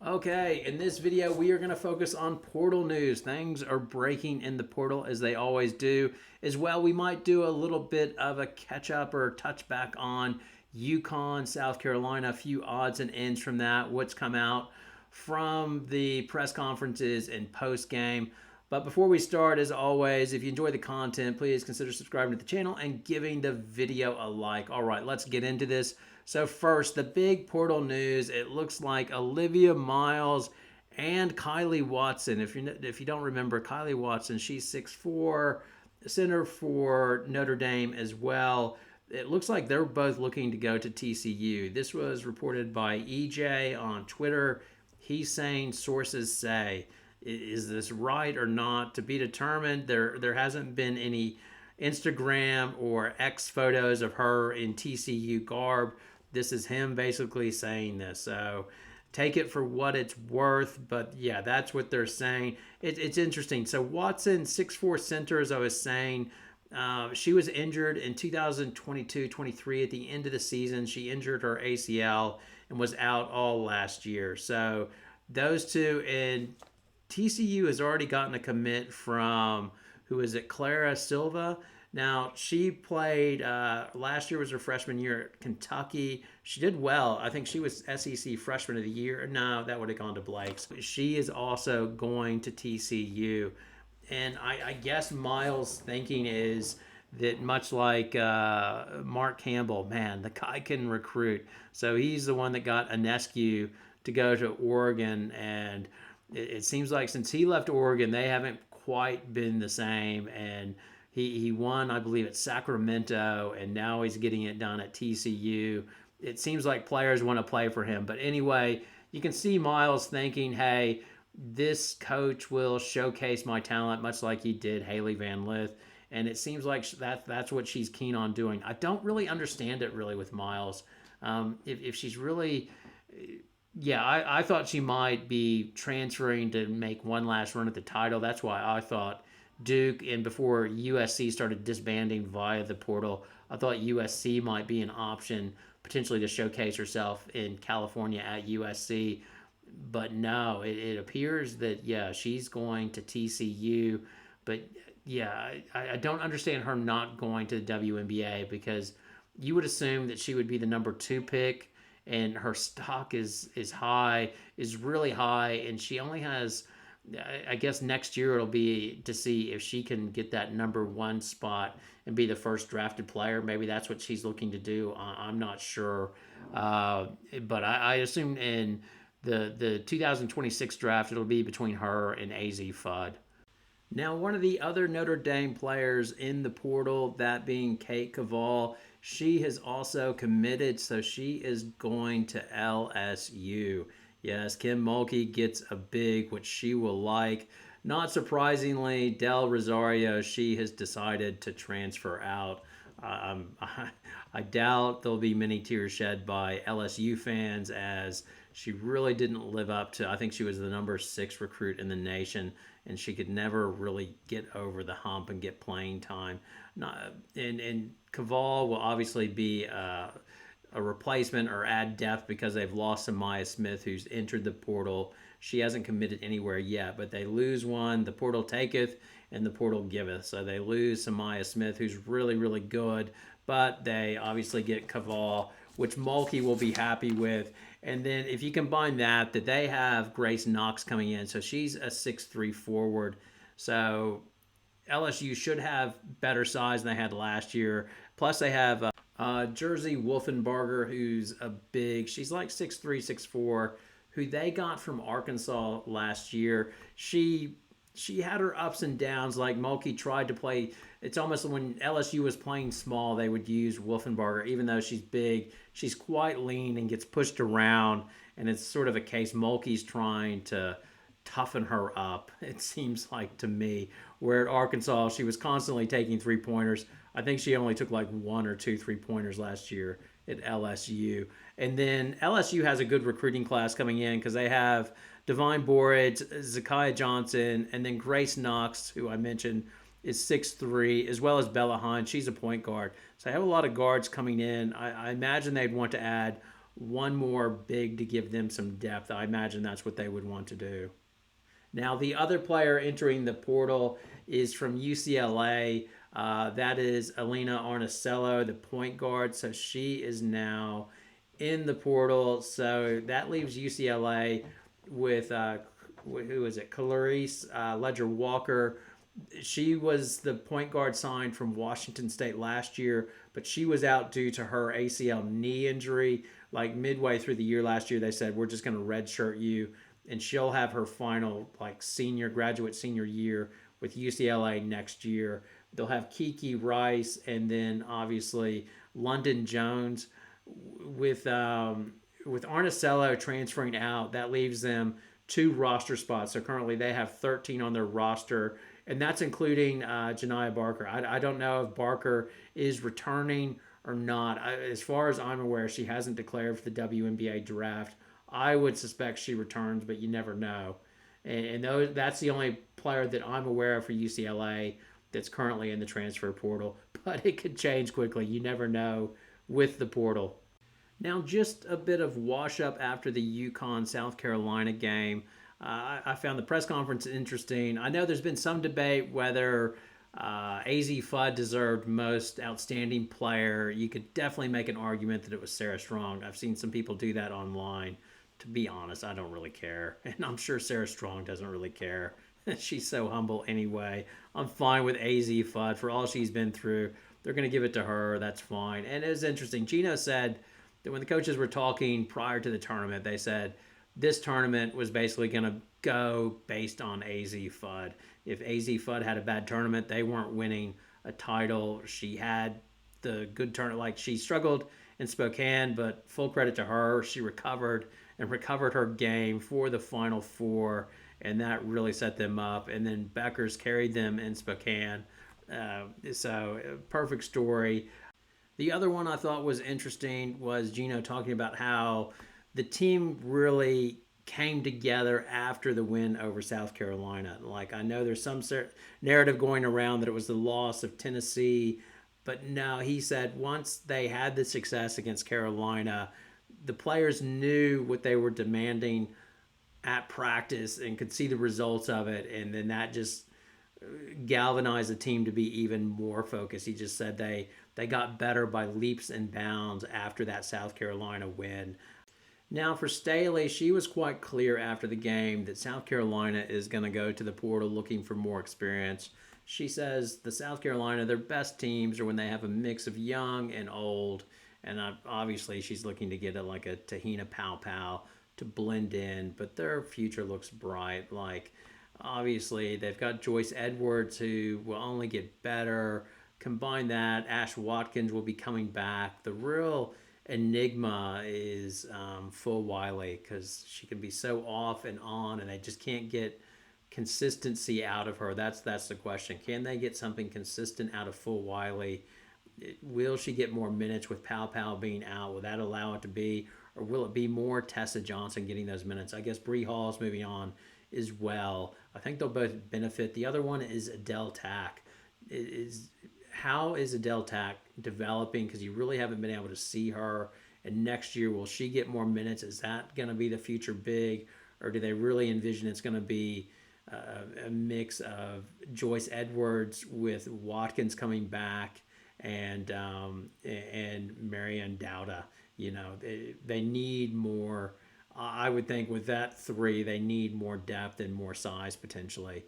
Okay, in this video, we are going to focus on portal news. Things are breaking in the portal as they always do. As well, we might do a little bit of a catch up or touch back on UConn, South Carolina, a few odds and ends from that, what's come out from the press conferences and post game. But before we start, as always, if you enjoy the content, please consider subscribing to the channel and giving the video a like. All right, let's get into this. So first, the big portal news. It looks like Olivia Miles and Kylie Watson. If you don't remember, Kylie Watson, she's 6'4", center for Notre Dame as well. It looks like they're both looking to go to TCU. This was reported by EJ on Twitter. He's saying sources say. Is this right or not? To be determined. There hasn't been any Instagram or X photos of her in TCU garb. This is him basically saying this. So take it for what it's worth. But yeah, that's what they're saying. It's interesting. So Watson, 6'4" center, as I was saying, she was injured in 2022-23 at the end of the season. She injured her ACL and was out all last year. So those two, and TCU has already gotten a commit from, who is it, Clara Silva. Now, she played, last year was her freshman year at Kentucky. She did well. I think she was SEC Freshman of the Year. No, that would have gone to Blake's. She is also going to TCU. And I guess Miles' thinking is that much like Mark Campbell, man, the guy can recruit. So he's the one that got Anescu to go to Oregon, and it seems like since he left Oregon, they haven't quite been the same. And he won, I believe, at Sacramento, and now he's getting it done at TCU. It seems like players want to play for him. But anyway, you can see Miles thinking, hey, this coach will showcase my talent, much like he did Haley Van Lith. And it seems like that's what she's keen on doing. I don't really understand it really with Miles. If she's really... Yeah, I thought she might be transferring to make one last run at the title. That's why I thought Duke, and before USC started disbanding via the portal, I thought USC might be an option potentially to showcase herself in California at USC. But no, it appears that, yeah, she's going to TCU. But yeah, I don't understand her not going to the WNBA, because you would assume that she would be the number 2 pick, and her stock is high, is really high, and she only has, I guess next year it'll be to see if she can get that number 1 spot and be the first drafted player. Maybe that's what she's looking to do. I'm not sure. But I assume in the 2026 draft, it'll be between her and AZ Fudd. Now, one of the other Notre Dame players in the portal, that being Kate Koval, she has also committed, so she is going to LSU. Yes, Kim Mulkey gets a big, which she will like. Not surprisingly, Del Rosario, she has decided to transfer out. I doubt there'll be many tears shed by LSU fans, as she really didn't live up to, I think she was the number 6 recruit in the nation, and she could never really get over the hump and get playing time. And Koval will obviously be a replacement or add depth because they've lost Samaya Smith, who's entered the portal. She hasn't committed anywhere yet, but they lose one. The portal taketh and the portal giveth. So they lose Samaya Smith, who's really, really good, but they obviously get Koval, which Mulkey will be happy with. And then if you combine that they have Grace Knox coming in, so she's a 6'3" forward. So LSU should have better size than they had last year. Plus they have Jersey Wolfenbarger, who's a big, she's like 6'3", 6'4", who they got from Arkansas last year. She had her ups and downs. Like Mulkey tried to play, it's almost when LSU was playing small, they would use Wolfenbarger. Even though she's big, she's quite lean and gets pushed around, and it's sort of a case Mulkey's trying to toughen her up, it seems like to me. Where at Arkansas, she was constantly taking 3-pointers. I think she only took like 1 or 2 3-pointers last year at LSU. And then LSU has a good recruiting class coming in, because they have Divine Boric, Zakiya Johnson, and then Grace Knox, who I mentioned is 6'3", as well as Bella Hunt. She's a point guard. So I have a lot of guards coming in. I imagine they'd want to add one more big to give them some depth. I imagine that's what they would want to do. Now, the other player entering the portal is from UCLA. That is Elena Arnicello, the point guard. So she is now in the portal. So that leaves UCLA with who is it? Clarice Ledger Walker. She was the point guard signed from Washington State last year, but she was out due to her ACL knee injury. Like midway through the year last year, they said, we're just going to redshirt you, and she'll have her final like graduate senior year with UCLA next year. They'll have Kiki Rice, and then obviously London Jones. With Arnicello transferring out, that leaves them two roster spots. So currently they have 13 on their roster, and that's including Janiah Barker. I don't know if Barker is returning or not. As far as I'm aware, she hasn't declared for the WNBA draft. I would suspect she returns, but you never know. That's the only player that I'm aware of for UCLA that's currently in the transfer portal, but it could change quickly. You never know with the portal. Now, just a bit of wash up after the UConn South Carolina game. I found the press conference interesting. I know there's been some debate whether AZ Fudd deserved most outstanding player. You could definitely make an argument that it was Sarah Strong. I've seen some people do that online. To be honest, I don't really care. And I'm sure Sarah Strong doesn't really care. She's so humble anyway. I'm fine with AZ Fudd for all she's been through. They're going to give it to her. That's fine. And it was interesting. Gino said that when the coaches were talking prior to the tournament, they said this tournament was basically going to go based on AZ Fudd. If AZ Fudd had a bad tournament, they weren't winning a title. She had the good tournament. Like, she struggled in Spokane, but full credit to her. She recovered her game for the Final Four, and that really set them up. And then Beckers carried them in Spokane. So perfect story. The other one I thought was interesting was Gino talking about how the team really came together after the win over South Carolina. Like, I know there's some narrative going around that it was the loss of Tennessee, but no, he said once they had the success against Carolina, the players knew what they were demanding at practice and could see the results of it, and then that just galvanized the team to be even more focused. He just said they got better by leaps and bounds after that South Carolina win. Now for Staley, she was quite clear after the game that South Carolina is going to go to the portal looking for more experience. She says the South Carolina, their best teams are when they have a mix of young and old, and obviously she's looking to get like a Tahina Pow to blend in, but their future looks bright. Like, obviously they've got Joyce Edwards, who will only get better. Combine that, Ash Watkins will be coming back. The real enigma is Full Wiley, because she can be so off and on, and they just can't get consistency out of her. That's the question. Can they get something consistent out of Full Wiley? Will she get more minutes with Pow being out? Will that allow it to be? Or will it be more Tessa Johnson getting those minutes? I guess Bree Hall's moving on as well. I think they'll both benefit. The other one is Adele Tack. How is Adele Tack developing? Because you really haven't been able to see her. And next year, will she get more minutes? Is that going to be the future big? Or do they really envision it's going to be a mix of Joyce Edwards with Watkins coming back and Marianne Dowda? You know, they need more. I would think with that three, they need more depth and more size potentially.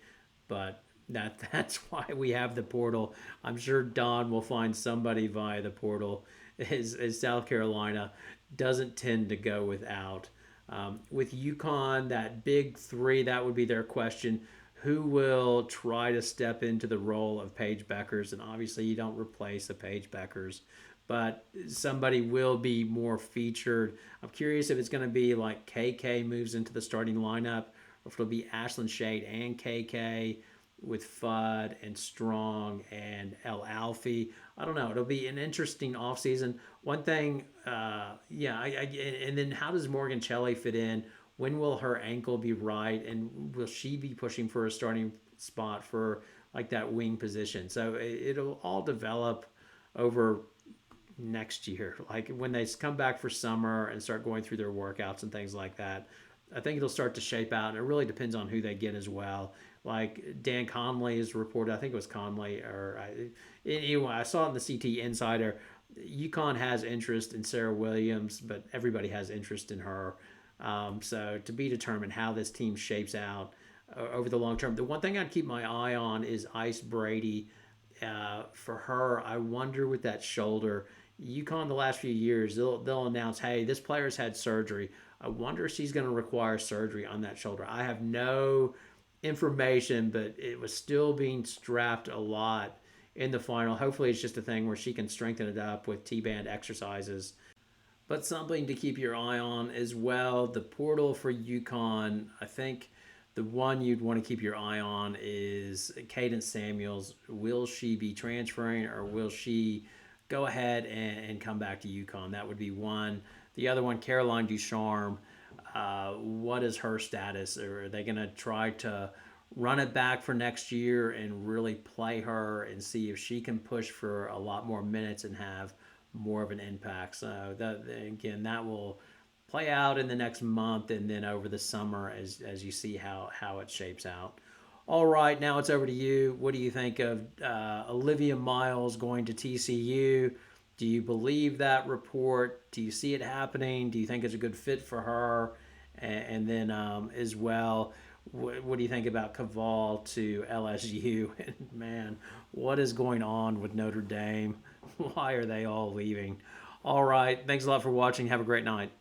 But that's why we have the portal. I'm sure Don will find somebody via the portal, as South Carolina doesn't tend to go without. With UConn, that big three, that would be their question. Who will try to step into the role of Paige Beckers? And obviously you don't replace the Paige Beckers, but somebody will be more featured. I'm curious if it's going to be like KK moves into the starting lineup, or if it'll be Ashlyn Shade and KK with Fudd and Strong and El Alfie. I don't know. It'll be an interesting offseason. One thing, and then how does Morgan Shelley fit in? When will her ankle be right? And will she be pushing for a starting spot for like that wing position? So it'll all develop over next year, like when they come back for summer and start going through their workouts and things like that. I think it'll start to shape out, and it really depends on who they get as well. Like Dan Conley is reported, I think it was Conley, anyway, I saw it in the CT Insider. UConn has interest in Sarah Williams, but everybody has interest in her. So to be determined how this team shapes out over the long term. The one thing I'd keep my eye on is Ice Brady. For her, I wonder with that shoulder. UConn the last few years, they'll announce, hey, this player's had surgery. I wonder if she's going to require surgery on that shoulder. I have no information, but it was still being strapped a lot in the final. Hopefully, it's just a thing where she can strengthen it up with T-band exercises. But something to keep your eye on as well. The portal for UConn, I think the one you'd want to keep your eye on is Cadence Samuels. Will she be transferring, or will she go ahead and come back to UConn? That would be one. The other one, Caroline Ducharme. What is her status? Or are they going to try to run it back for next year and really play her and see if she can push for a lot more minutes and have more of an impact? So that will play out in the next month and then over the summer as you see how it shapes out. All right, now it's over to you. What do you think of Olivia Miles going to TCU? Do you believe that report? Do you see it happening? Do you think it's a good fit for her? And then as well, what do you think about Koval to LSU? And man, what is going on with Notre Dame? Why are they all leaving? All right, thanks a lot for watching. Have a great night.